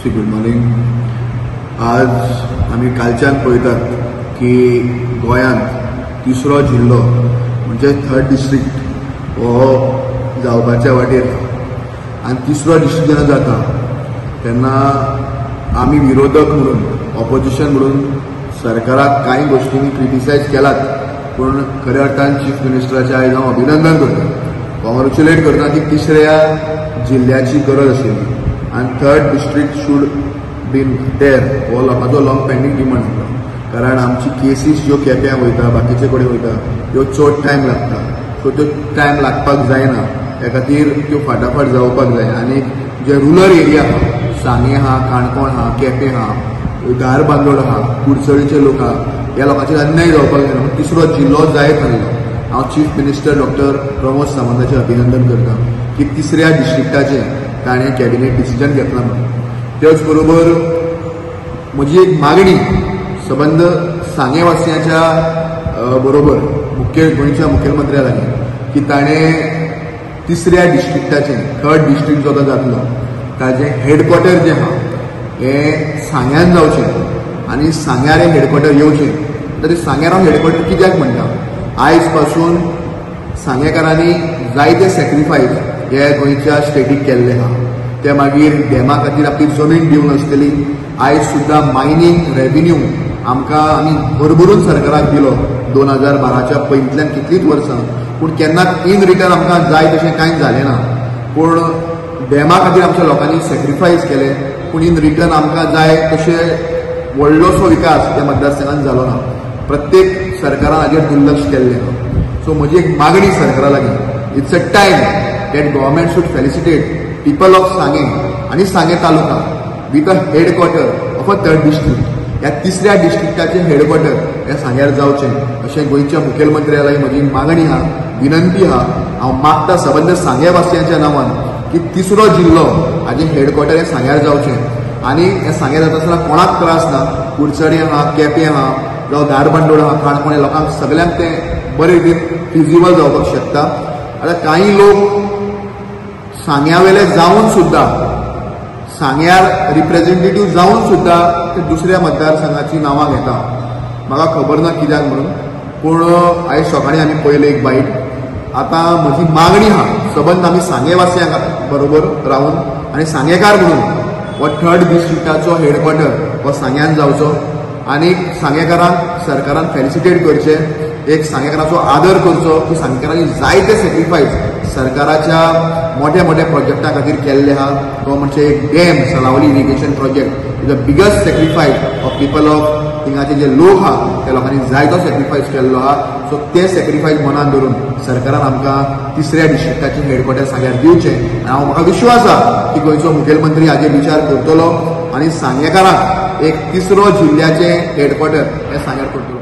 Good morning. आज आम्ही कालच्यान पळयतात की गोंयांत तिसरो जिल्लो म्हणजे थर्ड डिस्ट्रिक्ट हो जावपाच्या वाटेर आनी तिसरो डिस्ट्रिक्ट जेन्ना जाता तेन्ना आमी विरोधक म्हणून ऑपोजिशन म्हणून सरकाराक कांय गोष्टींनी क्रिटिसायज केलात, पूण खऱ्या अर्थान चीफ मिनिस्टराचें आयज हांव अभिनंदन करता, कॉंग्रॅच्युलेट करता की तिसऱ्या जिल्ल्याची गरज आशिल्ली आनी third district should been there हो लोकांचो लॉंग पेंडींग डिमांड आसता। कारण आमची केसीस ज्यो केप्यां वयता बाकीचे कडेन वयता त्यो चड टायम लागता, सो त्यो टायम लागपाक जायना, त्या खातीर त्यो फाटाफाट जावपाक जाय। आनी जे रुरल एरिया आहा, सांगे आहा, काणकोण आहा, केपें आहा, धारबांदोड आहा, कुडचडीचे लोक आहा, ह्या लोकांचेर अन्याय जावपाक जायना। तिसरो जिल्लो जायत आसलो। हांव चीफ मिनिस्टर डॉक्टर प्रमोद सावंताचें अभिनंदन करता की तिसऱ्या डिस्ट्रिक्टाचें ताणें कॅबिनेट डिसिजन घेतलां म्हणून। तेच बरोबर म्हजी एक मागणी संबंद सांगेवासियांच्या बरोबर गोंयच्या मुखेलमंत्र्या लागीं की ताणें तिसऱ्या डिस्ट्रिक्टाचें थर्ड डिस्ट्रिक्ट जो जातलो ताजें हेडक्वॉर्टर जें आहा हें सांग्यान जावचें आनी सांग्यार हें हेडक्वॉर्टर येवचें। तरी सांग्यार हांव हेडक्वॉर्टर कित्याक म्हणटा, आयज पासून सांगेकारांनी जायते सॅक्रिफायस हे गोंयच्या स्टेटीक केल्ले आहा। ते मागीर डॅमा खातीर आपली जमीन दिवन आसतली, आयज सुद्दां मायनींग रेव्हेन्यू आमी भरभरून सरकाराक दिलो 2012च्या पयलींतल्यान कितलींच वर्सां, पूण केन्नाच इन रिटर्न आमकां जाय तशें कांयच जालें ना। पूण डॅमा खातीर आमच्या लोकांनी सॅक्रिफायस केले, पूण इन रिटर्न आमकां जाय तशें व्हडलोसो विकास त्या मतदारसंघात जालो ना। प्रत्येक सरकारान हाजेर दुर्लक्ष केल्लें आहा। सो म्हजी एक मागणी सरकारा लागीं, it's a time that government should felicitate people of Sanguem आनी Sanguem taluka with a headquarter of a third district. ह्या तिसऱ्या डिस्ट्रिक्टाचें हेडक्वॉर्टर हें सांग्यार जावचें अशें गोंयच्या मुखेलमंत्र्या लागीं म्हजी मागणी आहा, विनंती आहा। हांव मागता सबंद सांगेवासियांच्या नांवान की तिसरो जिल्लो हाजें हेडक्वॉर्टर हें सांग्यार जावचें आनी हें सांग्यार जाता आसतना कोणाक त्रास ना, कुडचडे आहा, केपें आहा जावं धारबांदोड आहा, काणकोण लोकांक सगळ्यांक तें बरे रितीन फिजिबल जावपाक शकता। आतां कांय लोक सांग्यावेले जावन सुद्दां सांग्यार रिप्रेझेंटेटिव्ह जावन सुद्दां ते दुसऱ्या मतदारसंघाची नांवां घेता। म्हाका खबर ना कित्याक म्हणून, पूण आयज सकाळीं आमी पळयलें एक बायट। आतां म्हजी मागणी आहा सबंद आमी सांगेवासियांक बरोबर रावन आनी सांगेकार म्हणून हो थर्ड डिस्ट्रिक्टाचो हेडक्वॉर्टर हो सांग्यान जावचो आनी सांगेकारांक सरकारान फेलिसिटेट करचें, एक सांगेकाराचो आदर करचो की सांगेकारांनी जायते सॅक्रिफायस सरकाराच्या मोठ्या मोठ्या प्रोजेक्टा खातीर केल्ले आहा। तो म्हणजे एक dam Salaulim irrigation project is the biggest sacrifice of people of थिंगाचे जे लोक आहा त्या लोकांनी जायतो सॅक्रिफायस केल्लो आहा। सो ते सॅक्रिफायस मनान धरून सरकारान आमकां तिसऱ्या डिस्ट्रिक्टाचें हेडक्वॉर्टर सांग्यार दिवचें आनी हांव म्हाका विश्वास आहा की गोंयचो मुखेलमंत्री हाजेर विचार करतलो आनी सांगेकारांक एक तिसरो जिल्ल्याचें हेडक्वॉर्टर हें सांग्यार करतलो।